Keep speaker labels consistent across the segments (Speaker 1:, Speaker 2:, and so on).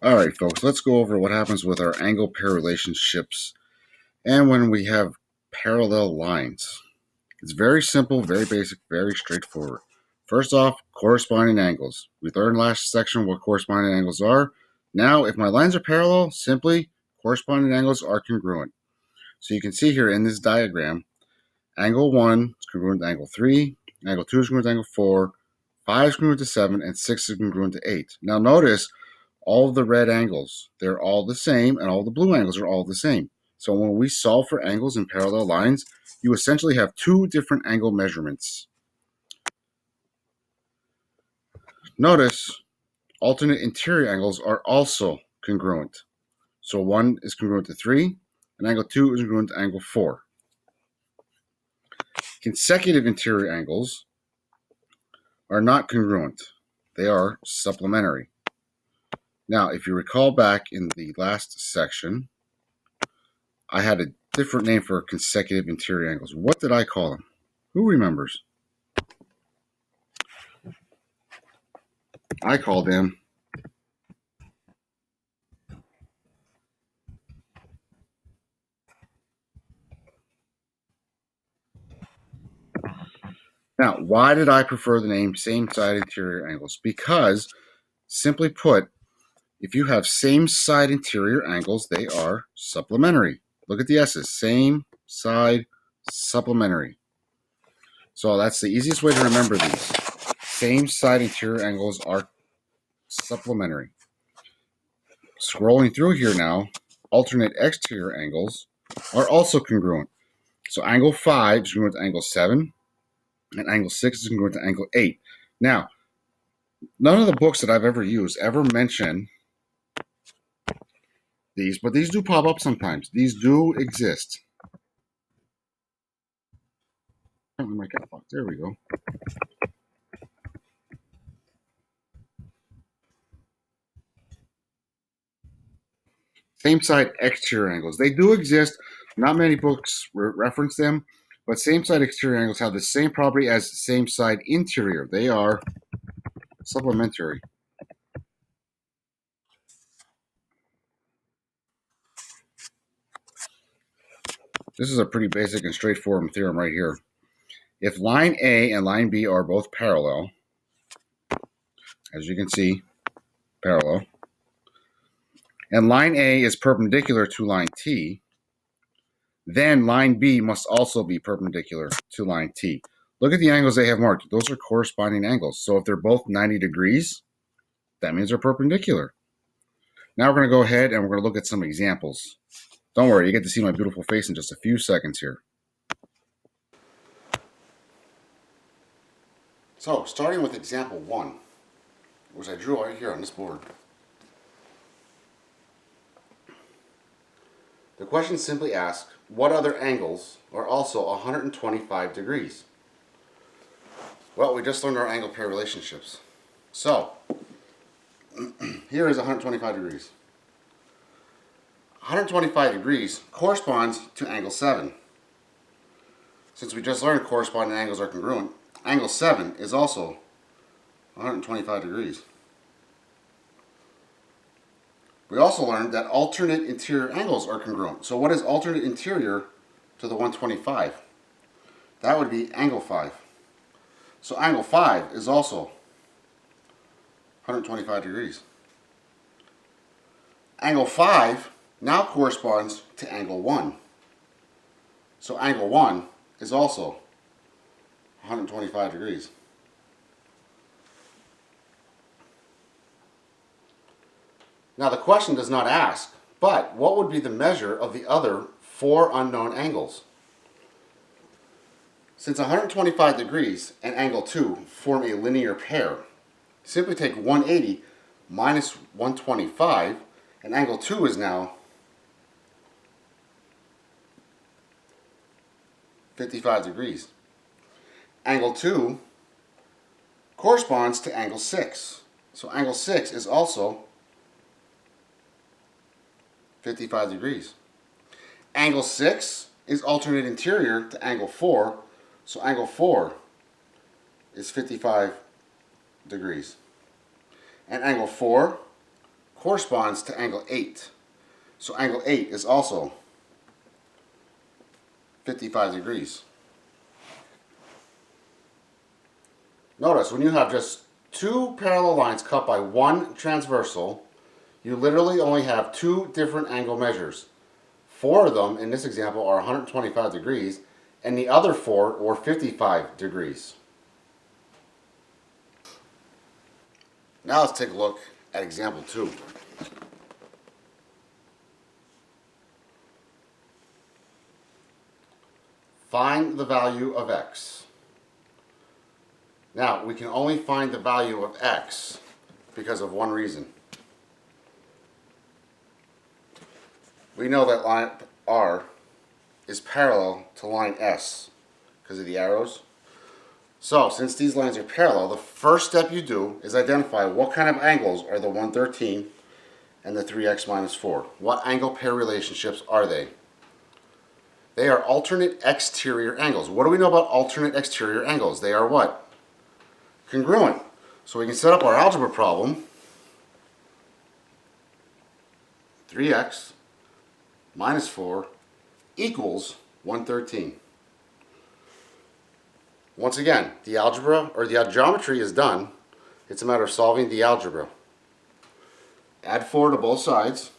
Speaker 1: All right, folks, let's go over what happens with our angle pair relationships and when we have parallel lines. It's very simple, very basic, very straightforward. First off, corresponding angles. We learned last section what corresponding angles are. Now, if my lines are parallel, simply corresponding angles are congruent. So you can see here in this diagram, angle 1 is congruent to angle 3, angle 2 is congruent to angle 4, 5 is congruent to 7, and 6 is congruent to 8. Now notice all of the red angles, they're all the same, and all the blue angles are all the same. So when we solve for angles in parallel lines, you essentially have two different angle measurements. Notice alternate interior angles are also congruent. So 1 is congruent to 3, and angle 2 is congruent to angle 4. Consecutive interior angles are not congruent. They are supplementary. Now, if you recall back in the last section, I had a different name for consecutive interior angles. What did I call them? Who remembers? I called them Now, why did I prefer the name same side interior angles? Because, simply put, if you have same side interior angles, they are supplementary. Look at the S's. Same side supplementary. So that's the easiest way to remember these. Same side interior angles are supplementary. Scrolling through here now, alternate exterior angles are also congruent. So angle 5 is congruent to angle 7, and angle 6 is congruent to angle 8. Now, none of the books that I've ever used ever mention these, but these do pop up sometimes. These do exist. Oh, my cat box. There we go. Same side exterior angles. They do exist. Not many books reference them, but same side exterior angles have the same property as same side interior. They are supplementary. This is a pretty basic and straightforward theorem right here. If line A and line B are both parallel, as you can see, parallel, and line A is perpendicular to line T, then line B must also be perpendicular to line T. Look at the angles they have marked. Those are corresponding angles. So if they're both 90 degrees, that means they're perpendicular. Now we're going to go ahead and we're going to look at some examples. Don't worry, you get to see my beautiful face in just a few seconds here. So, starting with example 1, which I drew right here on this board. The question simply asks, what other angles are also 125 degrees? Well, we just learned our angle pair relationships. So, here is 125 degrees. 125 degrees corresponds to angle 7. Since we just learned corresponding angles are congruent, angle 7 is also 125 degrees. We also learned that alternate interior angles are congruent. So what is alternate interior to the 125? That would be angle 5. So angle 5 is also 125 degrees. Angle 5 now corresponds to angle 1. So angle 1 is also 125 degrees. Now the question does not ask, but what would be the measure of the other 4 unknown angles? Since 125 degrees and angle 2 form a linear pair, simply take 180 minus 125, and angle 2 is now 55 degrees. Angle 2 corresponds to angle 6. So angle 6 is also 55 degrees. Angle 6 is alternate interior to angle 4, so angle 4 is 55 degrees. And angle 4 corresponds to angle 8. So angle 8 is also 55 degrees. Notice when you have just two parallel lines cut by one transversal, you literally only have two different angle measures. Four of them in this example are 125 degrees, and the other four were 55 degrees. Now let's take a look at example 2. Find the value of x. Now, we can only find the value of x because of one reason. We know that line R is parallel to line S because of the arrows. So, since these lines are parallel, the first step you do is identify what kind of angles are the 113 and the 3x minus 4. What angle pair relationships are they? They are alternate exterior angles. What do we know about alternate exterior angles? They are what? Congruent. So we can set up our algebra problem. 3x minus 4 equals 113. Once again, the algebra or the geometry is done. It's a matter of solving the algebra. Add 4 to both sides.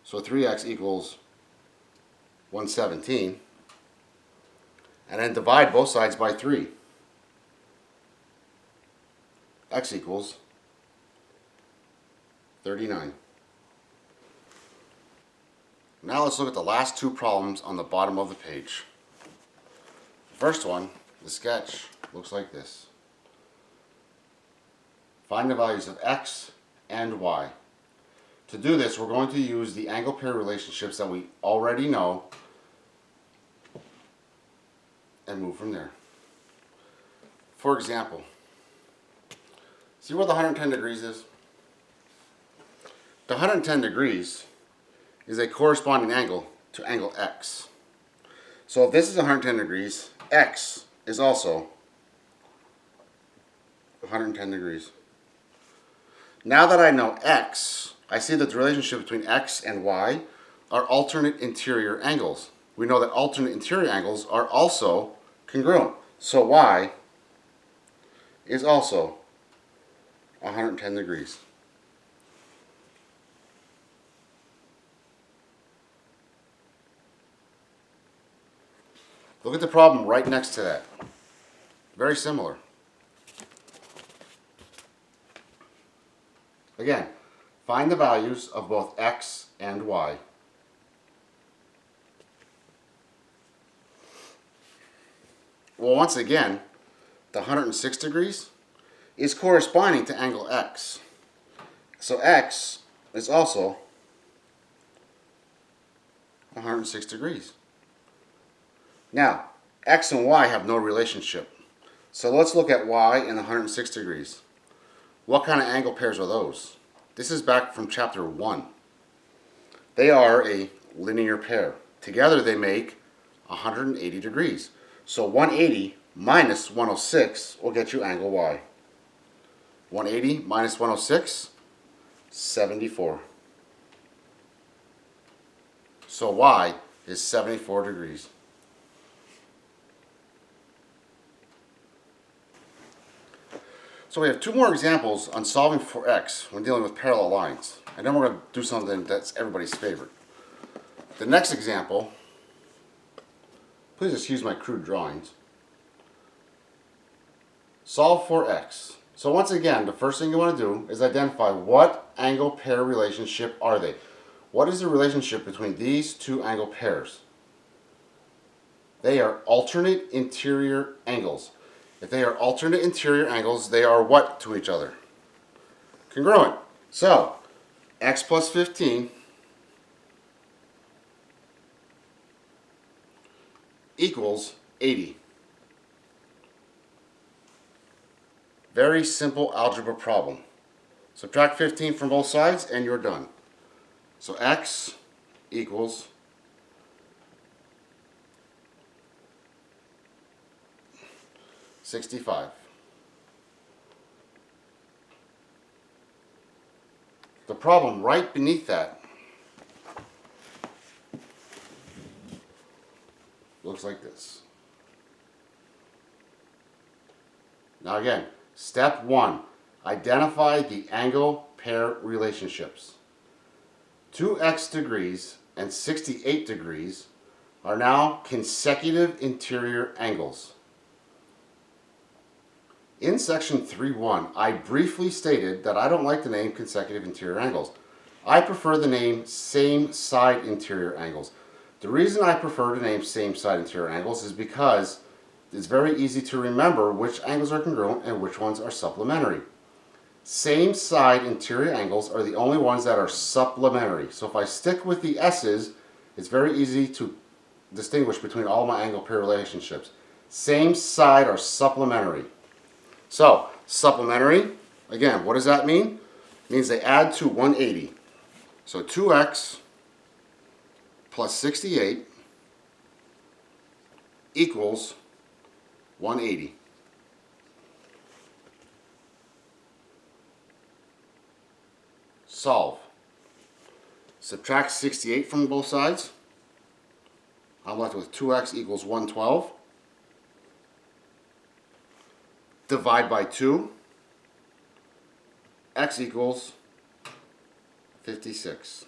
Speaker 1: So 3x equals 117. And then divide both sides by 3. X equals 39. Now let's look at the last two problems on the bottom of the page. The first one, the sketch, looks like this. Find the values of x and y. To do this, we're going to use the angle pair relationships that we already know and move from there. For example, see where the 110 degrees is? The 110 degrees is a corresponding angle to angle x. So if this is 110 degrees, x is also 110 degrees. Now that I know x, I see that the relationship between x and y are alternate interior angles. We know that alternate interior angles are also congruent. So y is also 110 degrees. Look at the problem right next to that. Very similar. Again, find the values of both x and y. Well, once again, the 106 degrees is corresponding to angle x. So x is also 106 degrees. Now, x and y have no relationship. So let's look at y and 106 degrees. What kind of angle pairs are those? This is back from chapter 1. They are a linear pair. Together they make 180 degrees. So 180 minus 106 will get you angle y. 180 minus 106, 74. So y is 74 degrees. So we have two more examples on solving for x when dealing with parallel lines. And then we're going to do something that's everybody's favorite. The next example, please excuse my crude drawings. Solve for x. So once again, the first thing you want to do is identify what angle pair relationship are they. What is the relationship between these two angle pairs? They are alternate interior angles. If they are alternate interior angles, they are what to each other? Congruent. So, x plus 15 equals 80. Very simple algebra problem. Subtract 15 from both sides and you're done. So x equals 65. the problem right beneath that looks like this. Now again, step 1, identify the angle pair relationships. 2x degrees and 68 degrees are now consecutive interior angles. In section 3.1, I briefly stated that I don't like the name consecutive interior angles. I prefer the name same side interior angles. The reason I prefer the name same side interior angles is because it's very easy to remember which angles are congruent and which ones are supplementary. Same side interior angles are the only ones that are supplementary. So if I stick with the S's, it's very easy to distinguish between all my angle pair relationships. Same side are supplementary. So, supplementary, again, what does that mean? It means they add to 180. So 2x plus 68 equals 180. Solve. Subtract 68 from both sides. I'm left with 2x equals 112. Divide by 2. X equals 56.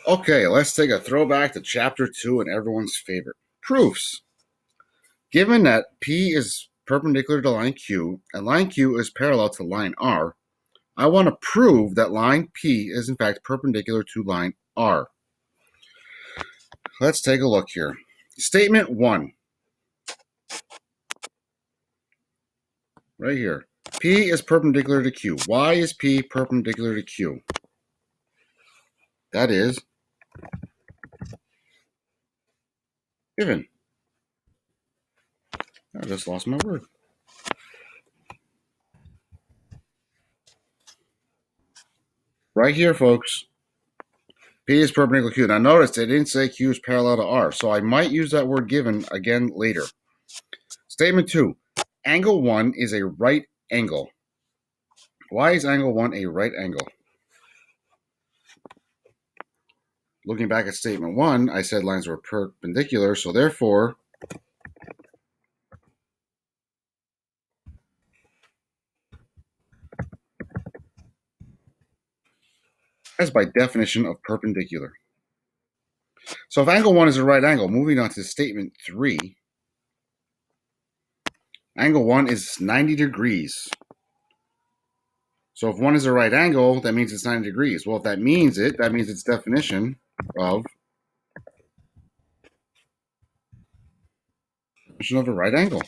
Speaker 1: Okay, let's take a throwback to chapter 2 and everyone's favorite. Proofs. Given that P is perpendicular to line Q and line Q is parallel to line R, I want to prove that line P is in fact perpendicular to line R. Let's take a look here. Statement 1. Right here. P is perpendicular to Q. Why is P perpendicular to Q? That is given. I just lost my word. Right here, folks. P is perpendicular to Q. Now notice they didn't say Q is parallel to R, so I might use that word given again later. Statement 2. Angle 1 is a right angle. Why is angle 1 a right angle? Looking back at statement 1, I said lines were perpendicular, so therefore that's by definition of perpendicular. So if angle 1 is a right angle, moving on to statement 3, angle 1 is 90 degrees. So if 1 is a right angle, that means it's 90 degrees. Well, if that means its definition of a right angle.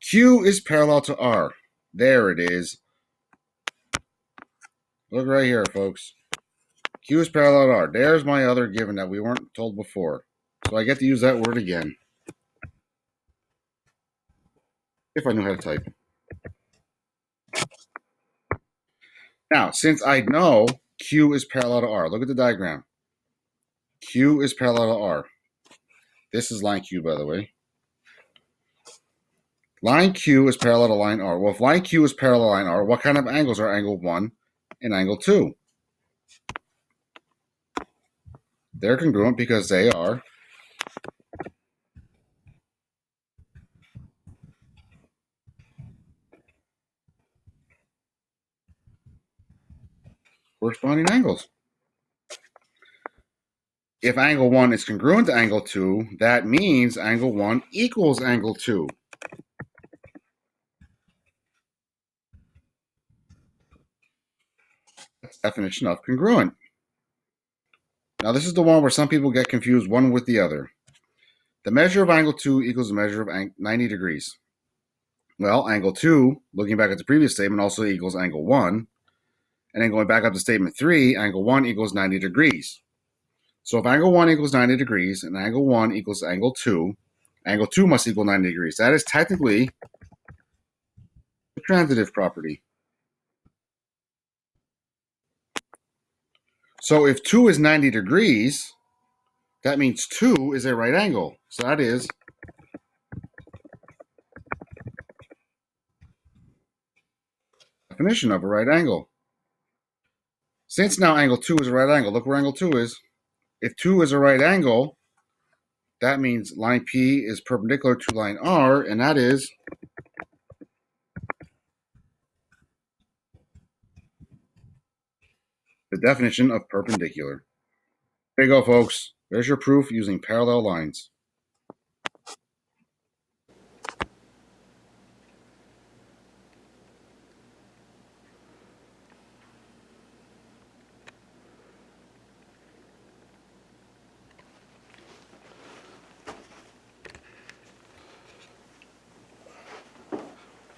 Speaker 1: Q is parallel to R. There it is. Look right here, folks. Q is parallel to R. There's my other given that we weren't told before. So I get to use that word again. If I knew how to type. Now, since I know Q is parallel to R, look at the diagram. Q is parallel to R. This is line Q, by the way. Line Q is parallel to line R. Well, if line Q is parallel to line R, what kind of angles are angle 1 and angle 2? They're congruent because they are corresponding angles. If angle 1 is congruent to angle 2, that means angle 1 equals angle 2. That's the definition of congruent. Now, this is the one where some people get confused one with the other. The measure of angle 2 equals the measure of 90 degrees. Well, angle 2, looking back at the previous statement, also equals angle 1. And then going back up to statement 3, angle 1 equals 90 degrees. So if angle 1 equals 90 degrees and angle 1 equals angle 2 must equal 90 degrees. That is technically the transitive property. So if 2 is 90 degrees, that means 2 is a right angle. So that is definition of a right angle. Since now angle 2 is a right angle, look where angle 2 is. If 2 is a right angle, that means line P is perpendicular to line R, and that is the definition of perpendicular. There you go, folks. There's your proof using parallel lines.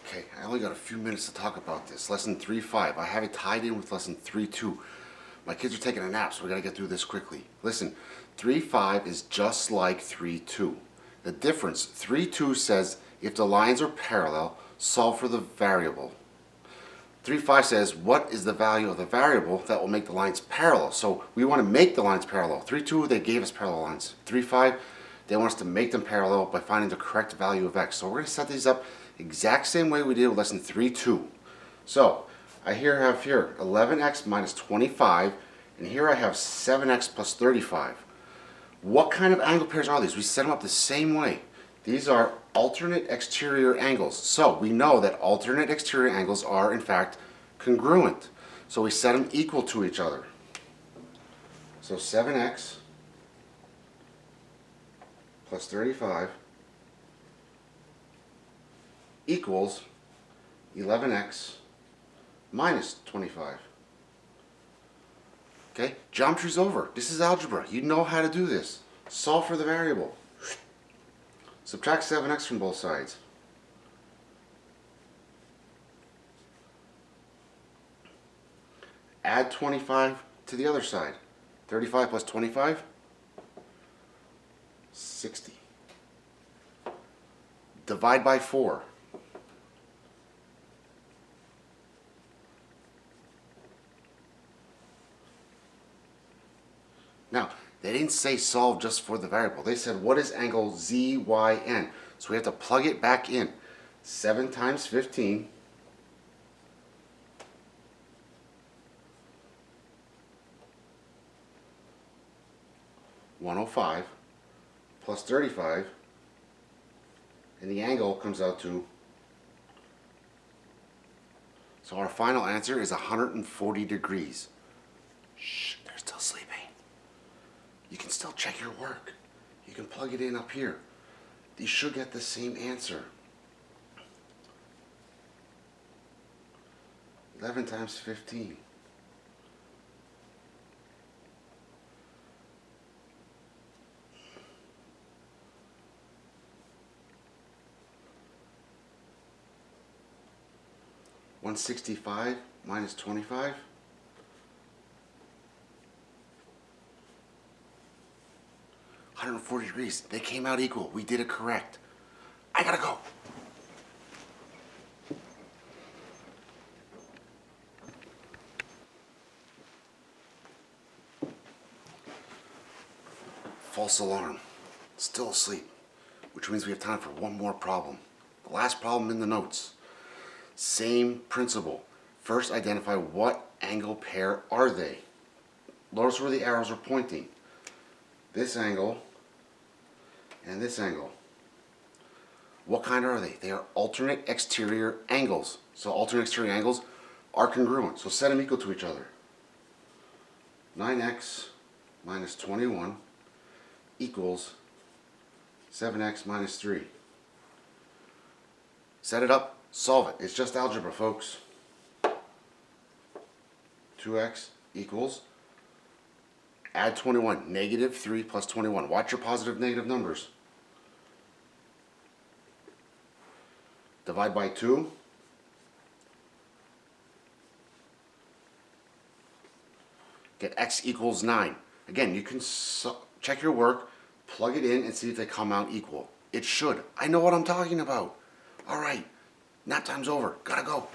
Speaker 1: Okay, I only got a few minutes to talk about this. Lesson 3.5. I have it tied in with lesson 3.2. My kids are taking a nap, so we gotta get through this quickly. Listen, 3.5 is just like 3.2. The difference, 3.2 says if the lines are parallel, solve for the variable. 3.5 says what is the value of the variable that will make the lines parallel. So we want to make the lines parallel. 3.2, they gave us parallel lines. 3.5, they want us to make them parallel by finding the correct value of x. So we're going to set these up exact same way we did with lesson 3.2. So I have here 11x minus 25, and here I have 7x plus 35. What kind of angle pairs are these? We set them up the same way. These are alternate exterior angles. So we know that alternate exterior angles are in fact congruent. So we set them equal to each other. So 7x plus 35 equals 11x minus 25. Okay, geometry's over. This is algebra. You know how to do this. Solve for the variable. Subtract 7x from both sides. Add 25 to the other side. 35 plus 25, 60. Divide by 4. Now, they didn't say solve just for the variable. They said what is angle ZYN? So we have to plug it back in. 7 times 15 105 plus 35, and the angle comes out to, so our final answer is 140 degrees. Shh, they're still sleeping. You can still check your work. You can plug it in up here. You should get the same answer. 11 times 15. $165 minus 25. 140 degrees. They came out equal. We did it correct. I gotta go. False alarm. Still asleep, which means we have time for one more problem. The last problem in the notes. Same principle. First, identify what angle pair are they. Notice where the arrows are pointing. This angle and this angle. What kind are they? They are alternate exterior angles. So alternate exterior angles are congruent. So set them equal to each other. 9x minus 21 equals 7x minus 3. Set it up, solve it. It's just algebra, folks. 2x equals, add 21, negative 3 plus 21. Watch your positive negative numbers. Divide by 2. Get x equals 9. Again, you can check your work, plug it in, and see if they come out equal. It should. I know what I'm talking about. All right, nap time's over. Gotta go.